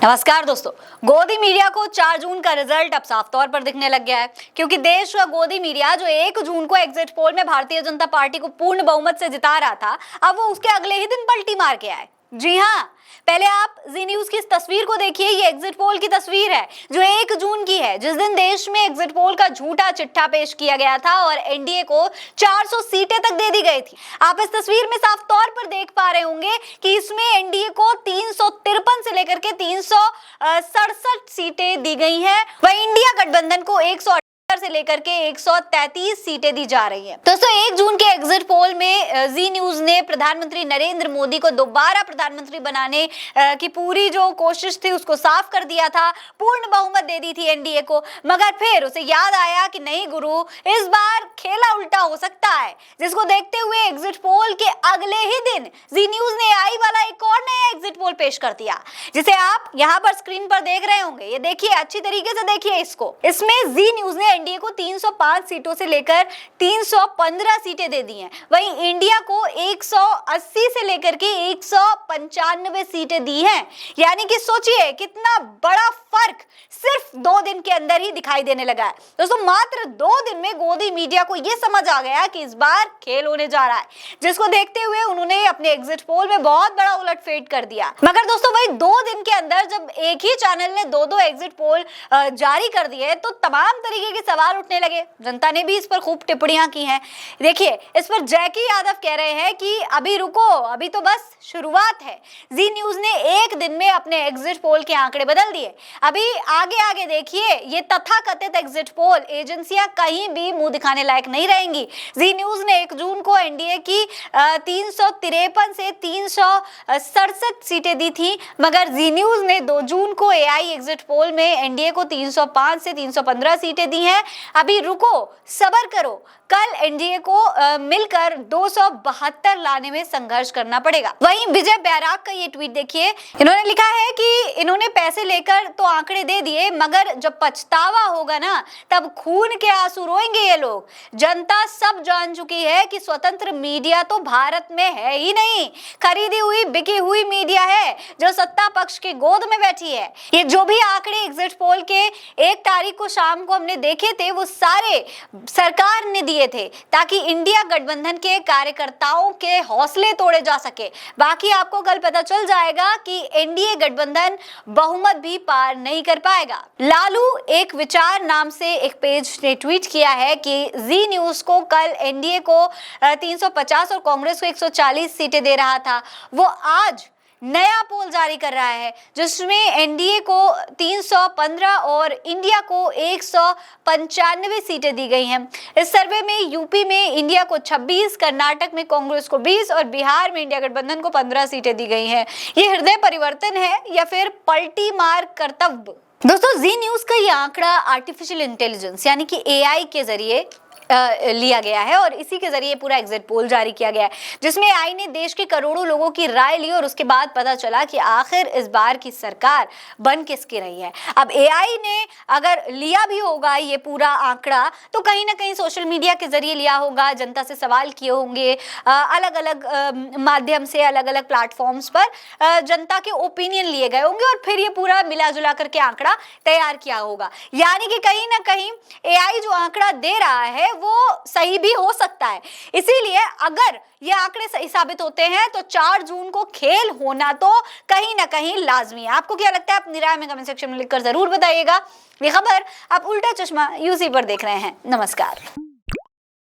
नमस्कार दोस्तों। गोदी मीडिया को 4 जून का रिजल्ट अब साफ तौर पर दिखने लग गया है, क्योंकि देश का गोदी मीडिया जो 1 जून को एग्जिट पोल में भारतीय जनता पार्टी को पूर्ण बहुमत से जिता रहा था, अब वो उसके अगले ही दिन पलटी मार के आए। जी हाँ, पहले आप जी न्यूज की इस तस्वीर को देखिए। ये एग्जिट पोल की तस्वीर है जो 1 जून की है, जिस दिन देश में एग्जिट पोल का झूठा चिट्ठा पेश किया गया था और एनडीए को 400 सीटें तक दे दी गई थी। आप इस तस्वीर में साफ तौर पर देख पा रहे होंगे कि इसमें एनडीए को 353 से लेकर के 367 सीटें दी गई हैं। वहीं इंडिया गठबंधन को 178 से लेकर के 133 सीटें दी जा रही हैं। दोस्तों, 1 जून के एग्जिट पोल में जी न्यूज ने प्रधानमंत्री नरेंद्र मोदी को दोबारा प्रधानमंत्री बनाने की पूरी जो कोशिश थी उसको साफ कर दिया था, पूर्ण बहुमत दे दी थी एनडीए को। मगर फिर उसे याद आया कि नहीं गुरु, इस बार खेला उल्टा हो सकता है, जिसको देखते हुए एग्जिट पोल के अगले ही दिन जी न्यूज ने आई वाला एक और नया एग्जिट पोल पेश कर दिया, जिसे आप यहाँ पर स्क्रीन पर देख रहे होंगे। ये देखिए, अच्छी तरीके से देखिए इसको। इसमें जी न्यूज ने एनडीए को 305 सीटों से लेकर 315 सीटें दे दी हैं। वहीं इंडिया को 180 से लेकर के 195 सीटें दी हैं। यानी कि सोचिए कितना बड़ा फर्क सिर्फ 2 दिन के अंदर ही दिखाई देने लगा है। दोस्तों, मात्र 2 दिन में गोदी मीडिया को यह समझ आ गया कि इस बार खेल होने जा रहा है, जिसको देखते हुए उन्होंने अपने एग्जिट पोल में बहुत बड़ा उलटफेर कर दिया। मगर दोस्तों, वही 2 दिन के अंदर जब एक ही चैनल ने 2-2 एग्जिट पोल जारी कर दिए तो तमाम तरीके के सवाल उठने लगे। जनता ने भी इस पर खूब टिप्पणियां की हैं। देखिए, इस पर जैकी यादव कह रहे हैं कि अभी रुको, अभी तो बस शुरुआत है। जी न्यूज ने 1 दिन में अपने एग्जिट पोल के आंकड़े बदल दिए। अभी आगे देखिए, ये तथाकथित एग्जिट पोल एजेंसियां कहीं भी मुंह दिखाने लायक नहीं रहेंगी। जी न्यूज ने 1 जून को एनडीए की 353 से 367 सीटें दी थी, मगर जी न्यूज ने 2 जून को एआई एग्जिट पोल में एनडीए को 305 से 315 सीटें दी हैं। अभी रुको, सब्र करो, कल एनडीए को मिलकर 272 लाने में संघर्ष करना पड़ेगा। वहीं विजय बैराग का ये ट्वीट देखिए। इन्होंने लिखा है कि इन्होंने पैसे लेकर तो आंकड़े दे दिए, मगर जब पछतावा होगा ना, तब खून के आंसू रोएंगे ये लोग। जनता सब जान चुकी है कि स्वतंत्र मीडिया तो भारत में है ही नहीं, खरीदी हुई बिकी हुई मीडिया है जो सत्ता पक्ष की गोद में बैठी है। ये जो भी आंकड़े एग्जिट पोल के 1 तारीख को शाम को हमने देखे थे, वो सारे सरकार ने दिए थे ताकि इंडिया गठबंधन के कार्यकर्ताओं के हौसले तोड़े जा सके। बाकी आपको कल पता चल जाएगा कि एनडीए गठबंधन बहुमत भी पार नहीं कर पाएगा। लालू एक विचार नाम से एक पेज ने ट्वीट किया है कि जी न्यूज को कल एनडीए को 350 और कांग्रेस को 140 सीटें दे रहा था, वो आज नया पोल जारी कर रहा है जिसमें एनडीए को 315 और इंडिया को 195 सीटें दी गई हैं। इस सर्वे में यूपी में इंडिया को 26, कर्नाटक में कांग्रेस को 20 और बिहार में इंडिया गठबंधन को 15 सीटें दी गई हैं। ये हृदय परिवर्तन है या फिर पलटी मार कर्तव्य? दोस्तों, जी न्यूज का ये आंकड़ा आर्टिफिशियल इंटेलिजेंस यानी कि एआई के जरिए लिया गया है और इसी के जरिए पूरा एग्जिट पोल जारी किया गया है, जिसमें एआई ने देश के करोड़ों लोगों की राय ली और उसके बाद पता चला कि आखिर इस बार की सरकार बन किसकी रही है। अब एआई ने अगर लिया भी होगा ये पूरा आंकड़ा, तो कहीं ना कहीं सोशल मीडिया के जरिए लिया होगा, जनता से सवाल किए होंगे, अलग अलग माध्यम से अलग अलग प्लेटफॉर्म्स पर जनता के ओपिनियन लिए गए होंगे और फिर ये पूरा मिला जुला करके आंकड़ा तैयार किया होगा। यानी कि कहीं ना कहीं एआई जो आंकड़ा दे रहा है वो सही भी हो सकता है। इसीलिए अगर ये आंकड़े सही साबित होते हैं तो 4 जून को खेल होना तो कहीं ना कहीं लाजमी है। आपको क्या लगता है? अपनी राय में कमेंट सेक्शन में लिखकर जरूर बताइएगा। ये खबर आप उल्टा चश्मा यूसी पर देख रहे हैं। नमस्कार।